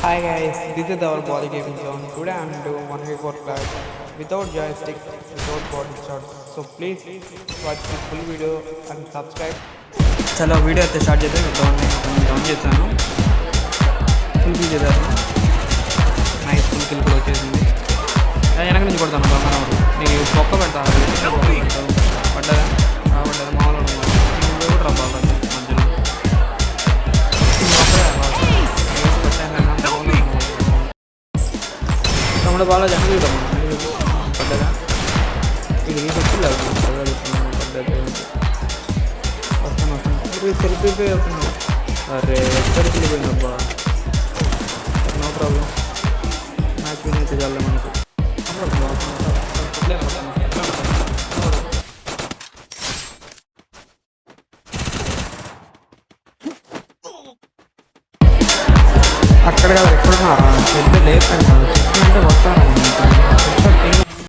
Hi guys, this is our body gaming zone. Today I am doing 1v4 clash without joystick, without body shots. So please watch this full video and subscribe. చలో video అయితే start చేద్దాం. Down చేశాను, full kill చేశాను. Nice full kill కూడా వచ్చేసింది. వెనక నుంచి కొడతాను దొంగ నీకు పొక్క పెడతాను. పడ్డదా పడ్డదా మామూలు కూడా రబ్బాలి మధ్యలో తమ్ముడు బాగా జనం చూడము పడ్డదా ఇది వచ్చిలేదు పడ్డది వస్తాను వస్తాను సెల్ఫీ పే అవుతున్నావు. అరే ఎక్కడికి వెళ్ళిపోయిందబ్బా. నో ప్రాబ్లం, మ్యాచ్ విన్ అయితే చాలే మనకు. అక్కడ కాదు ఎక్కడున్నారా పెద్ద లేకండి